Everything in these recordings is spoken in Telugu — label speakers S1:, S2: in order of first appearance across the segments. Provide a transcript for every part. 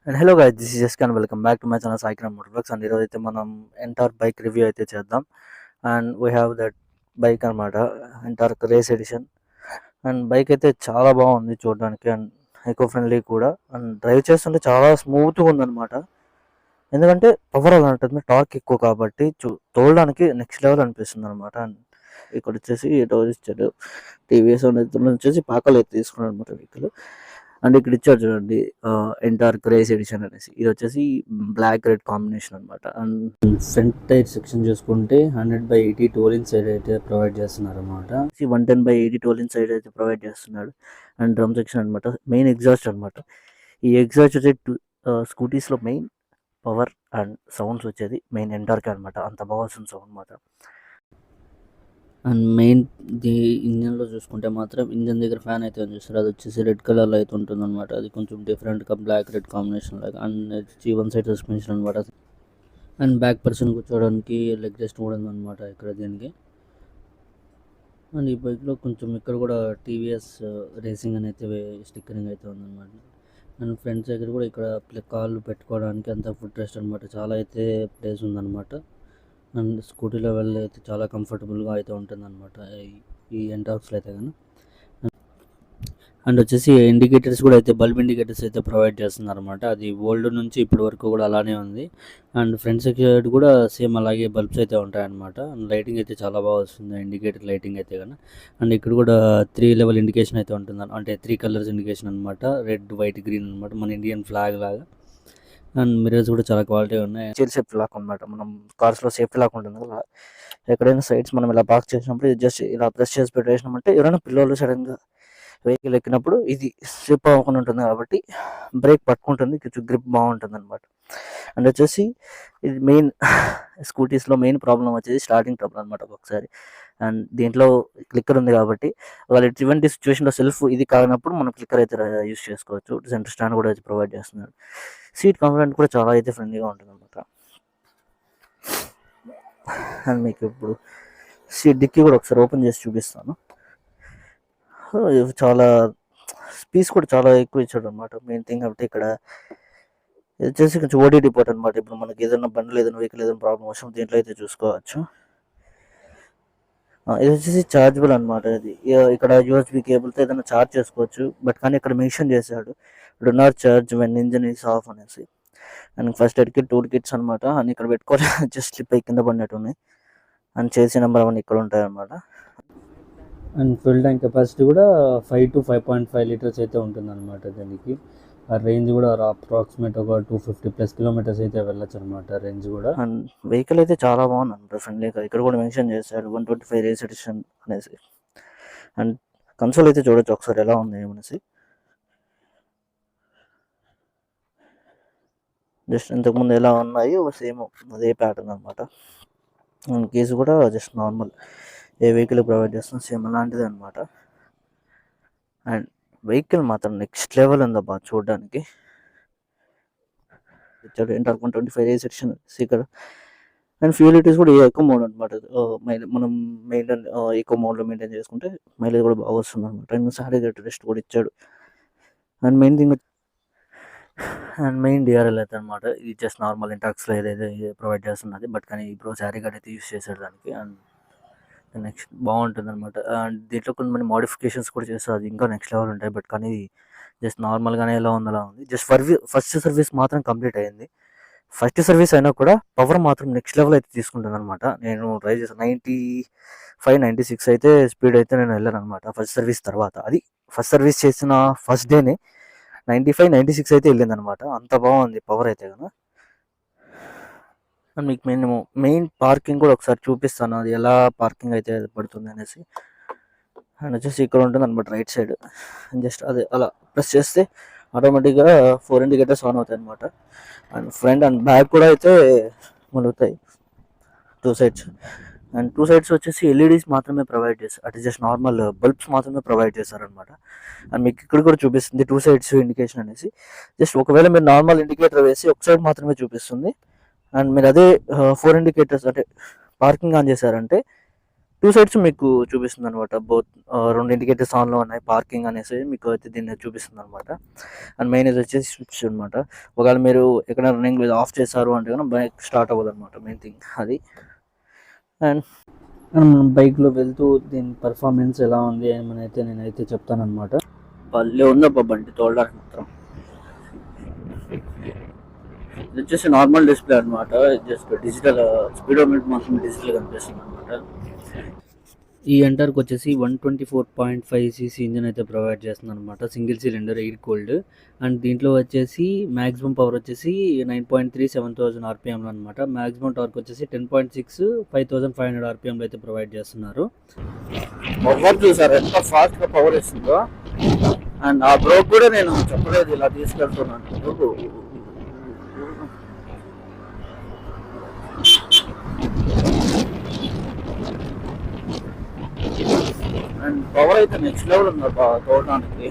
S1: And hello guys, this is జస్కాన్. Welcome back to my channel Saikiran motor blogs. And ఈరోజు అయితే మనం ఎంటార్ బైక్ రివ్యూ అయితే చేద్దాం. And we have that bike అనమాట, ఎంటార్ రేస్ ఎడిషన్. అండ్ బైక్ అయితే చాలా బాగుంది చూడడానికి, అండ్ ఎకో ఫ్రెండ్లీ కూడా. అండ్ డ్రైవ్ చేస్తుంటే చాలా స్మూత్గా ఉందన్నమాట. ఎందుకంటే పవర్ అలా ఉంటుంది, టార్క్ ఎక్కువ కాబట్టి తోలడానికి నెక్స్ట్ లెవెల్ అనిపిస్తుంది అనమాట. అండ్ ఇక్కడ వచ్చేసి ఇచ్చాడు టీవీఎస్ వచ్చేసి పాకలు అయితే తీసుకున్నాడు అనమాట వెహికల్. అండ్ ఇక్కడ ఇచ్చారు చూడండి, ఎంటార్ క్రేజ్ ఎడిషన్ అనేసి. ఇది వచ్చేసి బ్లాక్ రెడ్ కాంబినేషన్ అనమాట. అండ్ ఫ్రంట్ టైర్ సెక్షన్ చూసుకుంటే 100/80 టోలింగ్ సైడ్ అయితే ప్రొవైడ్ చేస్తున్నారు అనమాట. 110/80 టోలింగ్ సైడ్ అయితే ప్రొవైడ్ చేస్తున్నాడు. అండ్ డ్రమ్ సెక్షన్ అనమాట, మెయిన్ ఎగ్జాస్ట్ అనమాట. ఈ ఎగ్జాస్ట్ వచ్చే స్కూటీస్లో మెయిన్ పవర్ అండ్ సౌండ్స్ వచ్చేది మెయిన్ ఎంటార్కే అనమాట. అంత బాగా వస్తుంది సౌండ్ మాత్రం. అండ్ మెయిన్ ఇంజన్లో చూసుకుంటే మాత్రం ఇంజన్ దగ్గర ఫ్యాన్ అయితే చూస్తారు, అది వచ్చేసి రెడ్ కలర్లో అయితే ఉంటుంది అనమాట. అది కొంచెం డిఫరెంట్గా బ్లాక్ రెడ్ కాంబినేషన్ లాగా. అండ్ వన్ సైడ్ సస్పెన్షన్ అనమాట. అండ్ బ్యాక్ పర్సన్ కూర్చోవడానికి లెగ్ రెస్ట్ కూడా ఉందన్నమాట ఇక్కడ దీనికి. అండ్ ఈ బైక్లో కొంచెం ఇక్కడ కూడా టీవీఎస్ రేసింగ్ అని అయితే స్టిక్కరింగ్ అయితే ఉందన్నమాట. అండ్ ఫ్రంట్ దగ్గర కూడా ఇక్కడ కాళ్ళు పెట్టుకోవడానికి అంత ఫుట్ రెస్ట్ అనమాట, చాలా అయితే ప్లేస్ ఉందన్నమాట. అండ్ స్కూటీలో వెళ్ళి అయితే చాలా కంఫర్టబుల్గా అయితే ఉంటుంది అనమాట ఈ ఎంటార్క్స్లో అయితే కానీ. అండ్ వచ్చేసి ఇండికేటర్స్ కూడా అయితే బల్బ్ ఇండికేటర్స్ అయితే ప్రొవైడ్ చేస్తున్నారు అనమాట. అది ఓల్డ్ నుంచి ఇప్పటి వరకు కూడా అలానే ఉంది. అండ్ ఫ్రంట్ సైడ్ కూడా సేమ్ అలాగే బల్బ్స్ అయితే ఉంటాయన్నమాట. అండ్ లైటింగ్ అయితే చాలా బాగా వస్తుంది, ఇండికేటర్ లైటింగ్ అయితే కానీ. అండ్ ఇక్కడ కూడా 3 లెవెల్ ఇండికేషన్ అయితే ఉంటుంది, అంటే 3 కలర్స్ ఇండికేషన్ అనమాట. రెడ్, వైట్, గ్రీన్ అనమాట, మన ఇండియన్ ఫ్లాగ్ లాగా. అండ్ మిర్రర్స్ కూడా చాలా క్వాలిటీ ఉన్నాయి. చైర్ సేఫ్టీ లాక్ అనమాట, మనం కార్స్లో సేఫ్టీ లాక్ ఉంటుంది కదా, ఎక్కడైనా సైడ్స్ మనం ఇలా పార్క్ చేసినప్పుడు జస్ట్ ఇలా ప్రెస్ చేసి పెట్టేసినామంటే ఎవరైనా పిల్లలు సడన్గా వెహికల్ ఎక్కినప్పుడు ఇది స్లిప్ అవ్వకుండా ఉంటుంది కాబట్టి బ్రేక్ పట్టుకుంటుంది, కొంచెం గ్రిప్ బాగుంటుంది అనమాట. అండ్ వచ్చేసి ఇది మెయిన్ స్కూటీస్లో మెయిన్ ప్రాబ్లం వచ్చేసి స్టార్టింగ్ ట్రబుల్ అనమాట ఒకసారి. అండ్ దీంట్లో క్లిక్కర్ ఉంది కాబట్టి వాళ్ళు ఎటువంటి సిచ్యువేషన్లో సెల్ఫ్ ఇది కానప్పుడు మనం క్లిక్కర్ అయితే యూస్ చేసుకోవచ్చు. సెంటర్ స్టాండ్ కూడా అయితే ప్రొవైడ్ చేస్తున్నాడు. సీట్ కంఫర్ట్ కూడా చాలా అయితే ఫ్రెండ్లీగా ఉంటుంది అనమాట. అండ్ మీకు ఇప్పుడు సీట్ డిక్కీ కూడా ఒకసారి ఓపెన్ చేసి చూపిస్తాను. చాలా స్పేస్ కూడా చాలా ఎక్కువ ఇచ్చాడు అనమాట. మెయిన్ థింగ్ కాబట్టి ఇక్కడ ఇది వచ్చేసి కొంచెం ఓటీటీ పోర్ట్ అనమాట. ఇప్పుడు మనకి ఏదైనా బండ్లు ఏదైనా వెహికల్ ఏదైనా ప్రాబ్లం వస్తుంది దీంట్లో అయితే చూసుకోవచ్చు. ఇది వచ్చేసి చార్జబుల్ అనమాట. ఇది ఇక్కడ యూఎస్బి కేబుల్తో ఏదైనా ఛార్జ్ చేసుకోవచ్చు. బట్ కానీ ఇక్కడ మెన్షన్ చేశాడు do not charge when engine is off అనేసి. And first aid kit, tool kits అనమాట. అండ్ ఇక్కడ పెట్టుకోవాలి జస్ట్ స్లిప్ అయి కింద పడినట్టు ఉన్నాయి. అండ్ చేసే నెంబర్ అవన్నీ ఇక్కడ ఉంటాయి అనమాట. అండ్ ఫుల్ ట్యాంక్ కెపాసిటీ కూడా 5 to 5.5 లీటర్స్ అయితే ఉంటుంది అనమాట దీనికి. ఆ రేంజ్ కూడా అప్రాక్సిమేట్ ఒక 250+ కిలోమీటర్స్ అయితే వెళ్ళచ్చు అనమాట రేంజ్ కూడా. అండ్ వెహికల్ అయితే చాలా బాగుంది అనమాట ఫ్రెండ్లీగా. ఇక్కడ కూడా మెన్షన్ చేశారు 125 రేస్ ఎడిషన్ అనేసి. అండ్ కన్సోల్ అయితే చూడొచ్చు ఒకసారి ఎలా ఉంది ఏమనేసి. జస్ట్ ఇంతకుముందు ఎలా ఉన్నాయి సేమ్ అదే ప్యాటర్న్ అనమాట. అండ్ కేసు కూడా జస్ట్ నార్మల్ ఏ వెహికల్ ప్రొవైడ్ చేస్తాం సేమ్ అలాంటిది అనమాట. అండ్ వెహికల్ మాత్రం నెక్స్ట్ లెవెల్ ఉందబ్బా చూడడానికి. ఎంటార్ 125 రేస్ ఎడిషన్ ఇక్కడ. అండ్ ఫ్యూలిటీస్ కూడా ఎక్కువ మోడ్ అనమాట. మనం మెయింటైన్ ఎక్కువ మోడ్లో మెయింటైన్ చేసుకుంటే మైలేజ్ కూడా బాగా వస్తుంది అనమాట. అండ్ సారీ గట్ రెస్ట్ కూడా ఇచ్చాడు. And main thing main DRL అయితే అనమాట. ఇది జస్ట్ నార్మల్ ఇంటాక్స్లో ఏదైతే ప్రొవైడ్ చేస్తున్నది, బట్ కానీ ఇప్పుడు సారీ గట్ అయితే యూస్ చేశాడు దానికి. అండ్ నెక్స్ట్ బాగుంటుంది అనమాట. అండ్ దీంట్లో కొంతమంది మోడిఫికేషన్స్ కూడా చేస్తారు, అది ఇంకా నెక్స్ట్ లెవెల్ ఉంటాయి. బట్ కానీ జస్ట్ నార్మల్గానే ఎలా ఉంది అలా ఉంది. జస్ట్ ఫస్ట్ సర్వీస్ మాత్రం కంప్లీట్ అయ్యింది. ఫస్ట్ సర్వీస్ అయినా కూడా పవర్ మాత్రం నెక్స్ట్ లెవెల్ అయితే తీసుకుంటుంది అనమాట. నేను డ్రైవ్ చేసాను 95, 96 అయితే స్పీడ్ అయితే నేను వెళ్ళాను అనమాట ఫస్ట్ సర్వీస్ తర్వాత. అది ఫస్ట్ సర్వీస్ చేసిన ఫస్ట్ డేనే 95, 96 అయితే వెళ్ళింది అనమాట. అంత బాగుంది పవర్ అయితే కదా. అండ్ మీకు మెయిన్ పార్కింగ్ కూడా ఒకసారి చూపిస్తాను, అది ఎలా పార్కింగ్ అయితే పడుతుంది అనేసి. అండ్ వచ్చేసి ఇక్కడ ఉంటుంది అనమాట రైట్ సైడ్. జస్ట్ అది అలా ప్రెస్ చేస్తే ఆటోమేటిక్గా 4 ఇండికేటర్స్ ఆన్ అవుతాయి అనమాట. అండ్ ఫ్రంట్ అండ్ బ్యాక్ కూడా అయితే మొలుగుతాయి 2 సైడ్స్. అండ్ 2 సైడ్స్ వచ్చేసి ఎల్ఈడీస్ మాత్రమే ప్రొవైడ్ చేస్తారు, అటు జస్ట్ నార్మల్ బల్బ్స్ మాత్రమే ప్రొవైడ్ చేస్తారనమాట. అండ్ మీకు ఇక్కడ కూడా చూపిస్తుంది 2 సైడ్స్ ఇండికేషన్ అనేసి. జస్ట్ ఒకవేళ మీరు నార్మల్ ఇండికేటర్ వేసి ఒక సైడ్ మాత్రమే చూపిస్తుంది. అండ్ మీరు అదే 4 ఇండికేటర్స్ అంటే పార్కింగ్ ఆన్ చేశారంటే టూ సైడ్స్ మీకు చూపిస్తుంది అనమాట. బోత్ 2 ఇండికేటర్స్ ఆన్‌లో ఉన్నాయి. పార్కింగ్ అనేసి మీకు అయితే దీన్ని చూపిస్తుంది అనమాట. అండ్ మెయిన్ ఇది వచ్చేసి స్విచ్ అనమాట. ఒకవేళ మీరు ఎక్కడైనా రన్నింగ్ మీద ఆఫ్ చేశారు అంటే కనుక బైక్ స్టార్ట్ అవ్వదనమాట. మెయిన్ థింగ్ అది. అండ్ మనం బైక్‌లో వెళ్తూ దీని పర్ఫార్మెన్స్ ఎలా ఉంది అని నేనైతే చెప్తాననమాట. భలే ఉందబ్బా బండి తోలడానికి మాత్రం. ఇది వచ్చేసి నార్మల్ డిస్ప్లే అనమాట. జస్ట్ డిజిటల్ స్పీడోమీటర్ మాత్రం డిజిటల్ కనిపిస్తుంది అనమాట. ఈ ఎంటర్కి వచ్చేసి 124.5 సీసీ ఇంజిన్ అయితే ప్రొవైడ్ చేస్తుంది అనమాట. Single cylinder air cooled. And దీంట్లో వచ్చేసి మ్యాక్సిమం పవర్ వచ్చేసి 9.3 7000 ఆర్పిఎంలో అనమాట. మ్యాక్సిమం టార్క్ వచ్చేసి 10.6 5500 ఆర్పిఎంలో అయితే ప్రొవైడ్ చేస్తున్నారు. పవర్ చూసారు ఎంత ఫాస్ట్గా పవర్ ఇస్తుందో. అండ్ ఆ బ్రోక్ కూడా నేను చెప్పలేదు ఇలా తీసుకెళ్తున్నాను. అండ్ పవర్ అయితే నెక్స్ట్ లెవెల్ ఉంది తోడడానికి.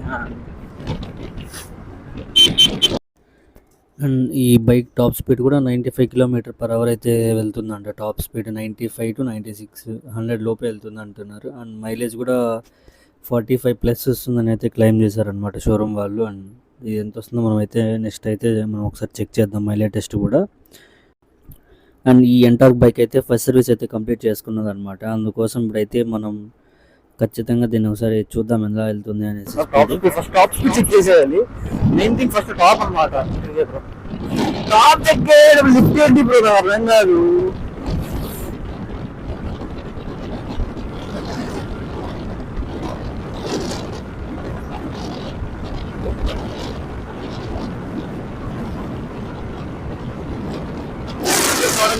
S1: అండ్ ఈ బైక్ టాప్ స్పీడ్ కూడా 95 km/h అయితే వెళ్తుందంట. టాప్ స్పీడ్ 95 to 96 100 లోపే వెళ్తుంది అంటున్నారు. అండ్ మైలేజ్ కూడా 45+ వస్తుందని అయితే క్లెయిమ్ చేశారనమాట షోరూమ్ వాళ్ళు. అండ్ ఇది ఎంత వస్తుందో మనమైతే నెక్స్ట్ అయితే మనం ఒకసారి చెక్ చేద్దాం మైలేజ్ టెస్ట్ కూడా. అండ్ ఈ ఎంటార్క్ బైక్ అయితే ఫస్ట్ సర్వీస్ అయితే కంప్లీట్ చేసుకున్నది అనమాట. అందుకోసం ఇప్పుడైతే మనం ఖచ్చితంగా దీన్ని ఒకసారి చూద్దాం ఎలా వెళ్తుంది అనేసి. ఫస్ట్ టాప్ స్పీడ్ చెక్ చేసేయాలి. మెయిన్ థింగ్ ఫస్ట్ టాప్ అనమాట. టాప్ ఎక్కేయడం లిఫ్ట్ ఏంటి బ్రో అర్థం కాదు.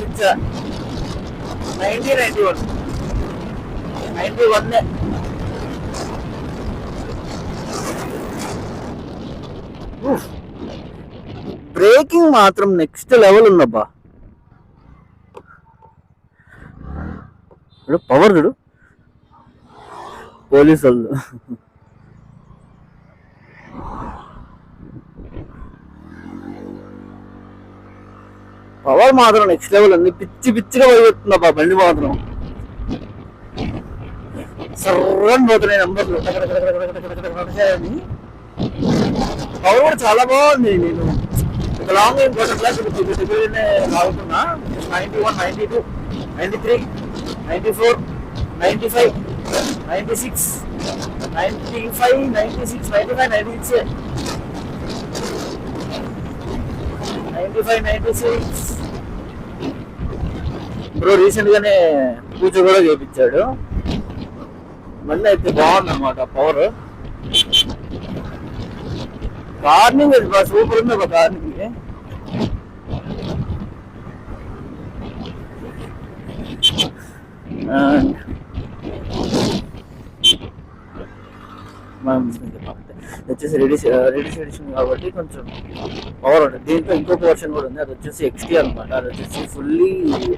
S1: ఇచ్చా 91 బ్రేకింగ్ మాత్రం నెక్స్ట్ లెవెల్ ఉందబ్బా. ఇప్పుడు పవర్ చూడు పోలీసు వాళ్ళు. పవర్ మాత్రం నెక్స్ట్ లెవెల్ ఉంది. పిచ్చి పిచ్చిగా పోతుందబ్బా బండి మాత్రం. సర్రని పోతున్నాయి నంబర్లు. పవర్ కూడా చాలా బాగుంది. నేను ఒక లాంగ్ లాగుతున్నా 91 92 93 94 95 96 95 96 95 96 95 96 బ్రో రీసెంట్ గానే పూజ కూడా చేయించాడు. మళ్ళీ అయితే బాగుంది అనమాట పవర్. కార్నింగ్ సూపర్ ఉంది ఒక కార్నింగ్. వచ్చేసి రెడీస్ ఎడిషన్ కాబట్టి కొంచెం పవర్ ఉంటుంది. దీంట్లో ఇంకొక వర్షన్ కూడా ఉంది. అది వచ్చేసి XT అనమాట. అది వచ్చేసి ఫుల్లీ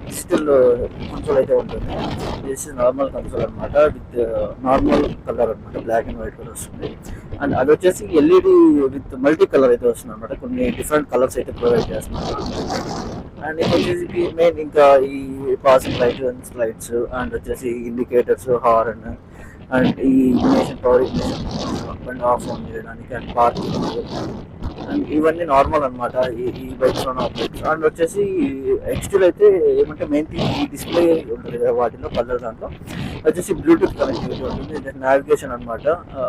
S1: డిజిటల్ కన్సోల్ అయితే ఉంటుంది. ఇది నార్మల్ కన్సోల్ అనమాట. విత్ నార్మల్ కలర్ అనమాట. బ్లాక్ అండ్ వైట్ కలర్ వస్తుంది. అండ్ అది వచ్చేసి LED విత్ మల్టీ కలర్ అయితే వస్తుంది అనమాట. కొన్ని డిఫరెంట్ కలర్స్ అయితే ప్రొవైడ్ చేస్తున్నారు. అండ్ ఇది వచ్చేసి మెయిన్ ఇంకా ఈ పాసింగ్ లైట్స్ అండ్ వచ్చేసి ఇండికేటర్స్, హార్న్ అండ్ ఈ ఇగ్నిషన్ పవర్ బండి ఆఫ్ ఆన్ చేయడానికి అండ్ పార్కింగ్ అండ్ ఇవన్నీ నార్మల్ అనమాట ఈ బైక్స్లో ఆపరేట్స్. అండ్ వచ్చేసి XT అయితే ఏమంటే మెయిన్ థింగ్ ఈ డిస్ప్లే ఉంటుంది కదా వాటిలో కలర్ దాంట్లో వచ్చేసి బ్లూటూత్ కనెక్టివిటీ ఉంటుంది. నావిగేషన్ అనమాట.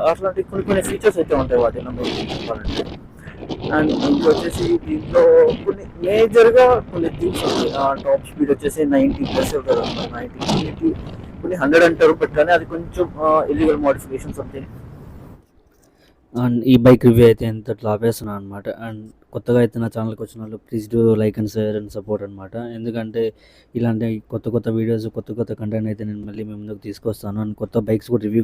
S1: అట్లాంటి కొన్ని ఫీచర్స్ అయితే ఉంటాయి వాటిలో మెయిన్ థింగ్ చెప్పాలంటే. అండ్ ఇంకొచ్చేసి దీంట్లో కొన్ని మేజర్గా కొన్ని థింగ్స్ ఉంటాయి. టాప్ స్పీడ్ వచ్చేసి 90+ ఉంటుంది అనమాట. 90 కొన్ని 100 అంటారు. బట్ కానీ అది కొంచెం ఇల్లీగల్ మోడిఫికేషన్ సంథింగ్. అండ్ ఈ బైక్ రివ్యూ అయితే ఎంతట్లో ఆపేస్తున్నాను అనమాట. అండ్ కొత్తగా అయితే నా ఛానల్కి వచ్చిన వాళ్ళు please do like and share and support అనమాట. ఎందుకంటే ఇలాంటి కొత్త వీడియోస్ కొత్త కంటెంట్ అయితే నేను మళ్ళీ మీ ముందుకు తీసుకొస్తాను. అండ్ కొత్త బైక్స్ కూడా రివ్యూ